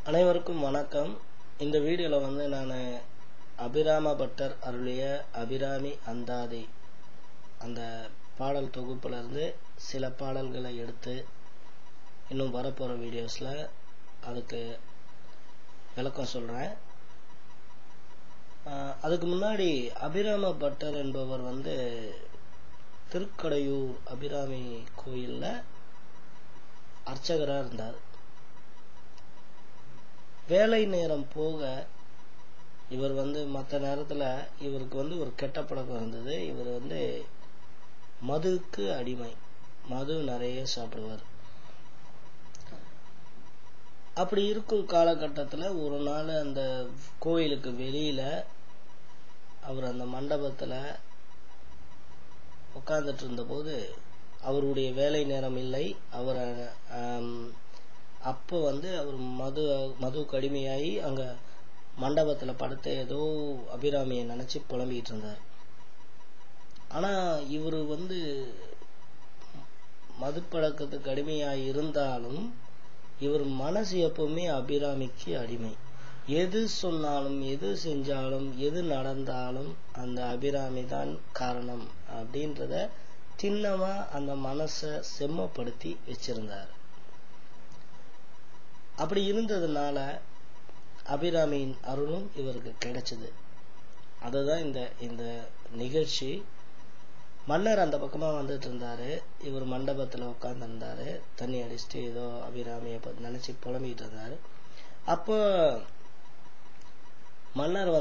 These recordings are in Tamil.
அனைவருக்கும் வணக்கம். இந்த வீடியோல நான் அபிராம பட்டர் அருளிய அபிராமி அந்தாதி அந்த பாடல் தொகுப்புல இருந்து சில பாடல்களை எடுத்து இன்னும் வரப்போற வீடியோஸ்ல அதுக்கு விளக்கம் சொல்றேன். அதுக்கு முன்னாடி அபிராம பட்டர் என்பவர் திருக்கடையூர் அபிராமி கோயில்ல அர்ச்சகரா இருந்தார். வேலை நேரம் போக இவர் மற்ற நேரத்துல இவருக்கு ஒரு கெட்ட பழக்கம் இருந்தது. இவர் மதுக்கு அடிமை, மது நிறைய சாப்பிடுவார். அப்படி இருக்கும் காலகட்டத்துல ஒரு நாள் அந்த கோயிலுக்கு வெளியில அவர் அந்த மண்டபத்துல உட்கார்ந்துட்டு இருந்த போது, அவருடைய வேலை நேரம் இல்லை. அவர் அப்போ அவர் மதுவுக்கு அடிமையாகி அங்க மண்டபத்துல படுத்து ஏதோ அபிராமியை நினைச்சு புலம்பிட்டு இருந்தார். ஆனா இவரு மது பழக்கத்துக்கு அடிமையாய் இருந்தாலும் இவர் மனசு எப்பவுமே அபிராமிக்கு அடிமை. எது சொன்னாலும், எது செஞ்சாலும், எது நடந்தாலும் அந்த அபிராமி தான் காரணம் அப்படின்றத திண்ணமா அந்த மனசை செம்மப்படுத்தி வச்சிருந்தார். அப்படி இருந்ததுனால அபிராமியின் அருளும் இவருக்கு கிடைச்சது. அதுதான் இந்த நிகழ்ச்சி. மன்னர் அந்த பக்கமா வந்துட்டு இருந்தாரு. இவர் மண்டபத்துல உட்கார்ந்து இருந்தாரு. தண்ணி அடிச்சுட்டு ஏதோ அபிராமியை நினைச்சு புலம்பிட்டு இருந்தாரு. அப்போ மன்னர்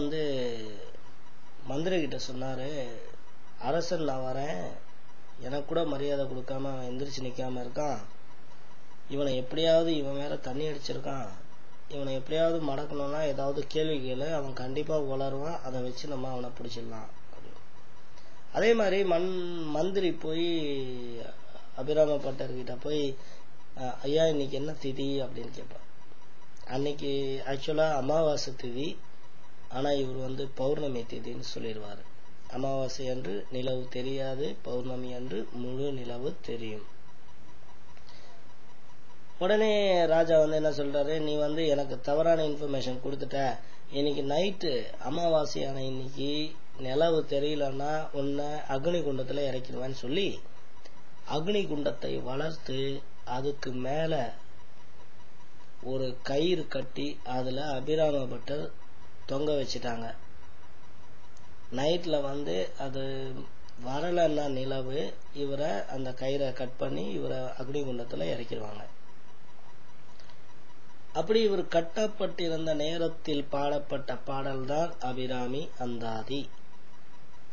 மந்திரி கிட்ட சொன்னாரு, அரசன் நான் வரேன், எனக்கு கூட மரியாதை கொடுக்காம அவன் எந்திரிச்சு நிக்காம இருக்கான். இவனை எப்படியாவது, இவன் வேற தண்ணி அடிச்சிருக்கான், இவனை எப்படியாவது மடக்கணும்னா ஏதாவது கேள்வி கேளு, அவன் கண்டிப்பா வளருவான், அதை வச்சு நம்ம அவனை பிடிச்சிடலாம். அதே மாதிரி மந்திரி போய் அபிராம பட்டர்கிட்ட போய், ஐயா இன்னைக்கு என்ன திதி அப்படின்னு கேட்பான். அன்னைக்கு ஆக்சுவலா அமாவாசை திதி, ஆனா இவர் பௌர்ணமி திதின்னு சொல்லிடுவாரு. அமாவாசை அன்று நிலவு தெரியாது, பௌர்ணமி அன்று முழு நிலவு தெரியும். உடனே ராஜா என்ன சொல்றாரு, நீ எனக்கு தவறான இன்ஃபர்மேஷன் கொடுத்துட்ட, இன்னைக்கு நைட்டு அமாவாசையான இன்னைக்கு நிலவு தெரியலன்னா உன்னை அக்னி குண்டத்துல இறக்கிடுவேன்னு சொல்லி அக்னி குண்டத்தை வளர்த்து அதுக்கு மேல ஒரு கயிறு கட்டி அதுல அபிராம பட்டர் தொங்க வச்சிட்டாங்க. நைட்ல அது வரலன்னா நிலவு, இவரை அந்த கயிறை கட் பண்ணி இவரை அக்னி குண்டத்துல இறக்கிடுவாங்க. அப்படி இவர் கட்டப்பட்டிருந்த நேரத்தில் பாடப்பட்ட பாடல் தான் அபிராமி அந்தாதி.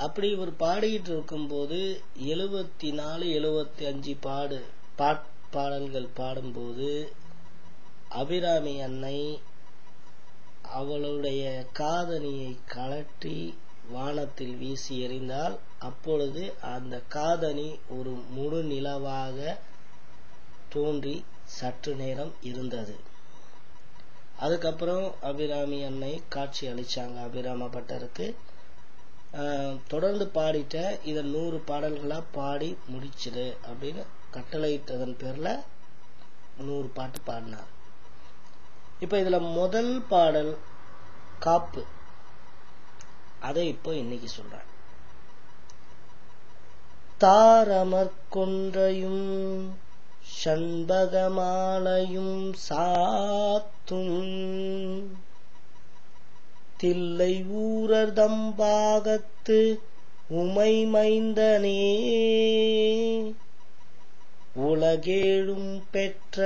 அப்படி இவர் பாடிட்டு இருக்கும் போது 74, 75 பாடல்கள் பாடும்போது அபிராமி அன்னை அவளுடைய காதணியை கழற்றி வானத்தில் வீசி எறிந்தால், அப்பொழுது அந்த காதணி ஒரு முழு நிலவாக தோன்றி சற்று நேரம் இருந்தது. அதுக்கப்புறம் அபிராமி அன்னை காட்சி அளிச்சாங்க அபிராம பட்டருக்கு. தொடர்ந்து பாடிட்ட, இதை 100 பாடல்களா பாடி முடிச்சிடு அப்படின்னு கட்டளையிட்டதன் பேர்ல 100 பாட்டு பாடினார். இப்ப இதுல முதல் பாடல் காப்பு, அதை இப்போ இன்னைக்கு சொல்றேன். தாரமர் கொன்றையும் சண்பகமாலையும் சாத்தும் தில்லை ஊரர் தம்பாகத்து உமை மைந்தனே, உலகேழும் பெற்ற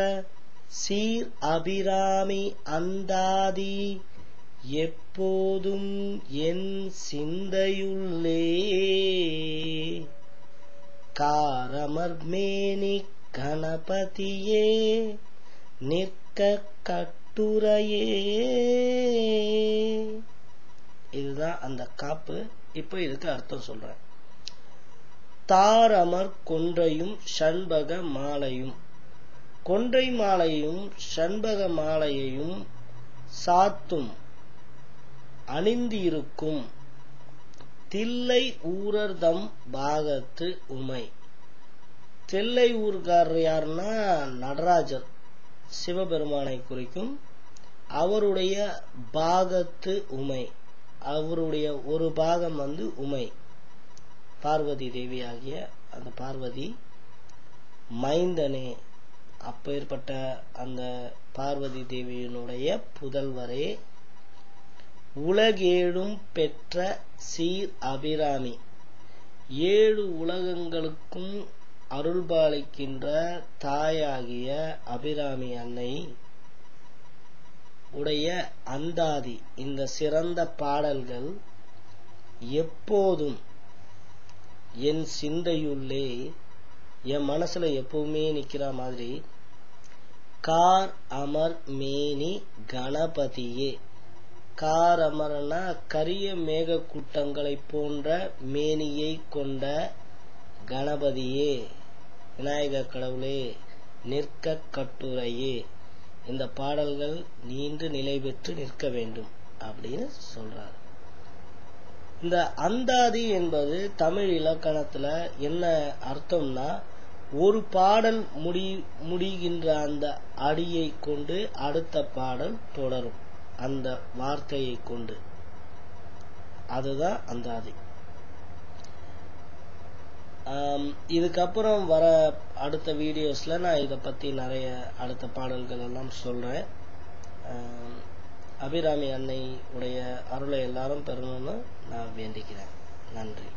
சீர் அபிராமி அந்தாதி எப்போதும் என் சிந்தையுள்ளே, காரமர்மேனி கணபதியே நிற்க கட்டுரையே. இதுதான் அந்த காப்பு. இப்போ இதுக்கு அர்த்தம் சொல்றேன். தாரமர் கொன்றையும் சண்பக மாலையும், கொன்றை மாலையும் சண்பக மாலையையும் சாத்தும் அணிந்திருக்கும் தில்லை ஊரர்தம் பாகத்து உமை. தில்லை ஊர்காரர் யாருன்னா நடராஜர், சிவபெருமானை குறிக்கும். அவருடைய பாகத்து உமை, அவருடைய ஒரு பாகம் உமை பார்வதி தேவி ஆகிய அந்த பார்வதி மைந்தனே, அப்பேற்பட்ட அந்த பார்வதி தேவியினுடைய புதல்வரே, உலகேழும் பெற்ற சீர் அபிராமி, 7 உலகங்களுக்கும் அருள்பாலிக்கின்ற தாயாகிய அபிராமி அன்னை உடைய அந்தாதி இந்த சிறந்த பாடல்கள் எப்போதும் என் சிந்தையுள்ளே, என் மனசுல எப்பவுமே நிக்கிற மாதிரி, கார் அமர் மேனி கணபதியே, கார் அமரனா கரிய மேக கூட்டங்களை போன்ற மேனியை கொண்ட கணபதியே, விநாயகர் கடவுளே, நிற்க கட்டுரையே, இந்த பாடல்கள் நீண்டு நிலை பெற்று நிற்க வேண்டும் அப்படின்னு சொல்றார். இந்த அந்தாதி என்பது தமிழ் இலக்கணத்துல என்ன அர்த்தம்னா, ஒரு பாடல் முடிகின்ற அந்த அடியை கொண்டு அடுத்த பாடல் தொடரும், அந்த வார்த்தையை கொண்டு, அதுதான் அந்தாதி. இதுக்கப்புறம் வர அடுத்த வீடியோஸ்ல நான் இதை பத்தி நிறைய அடுத்த பாடல்கள் எல்லாம் சொல்றேன். அபிராமி அன்னை உடைய அருளை எல்லாரும் பெறணும்னு நான் வேண்டிக்கிறேன். நன்றி.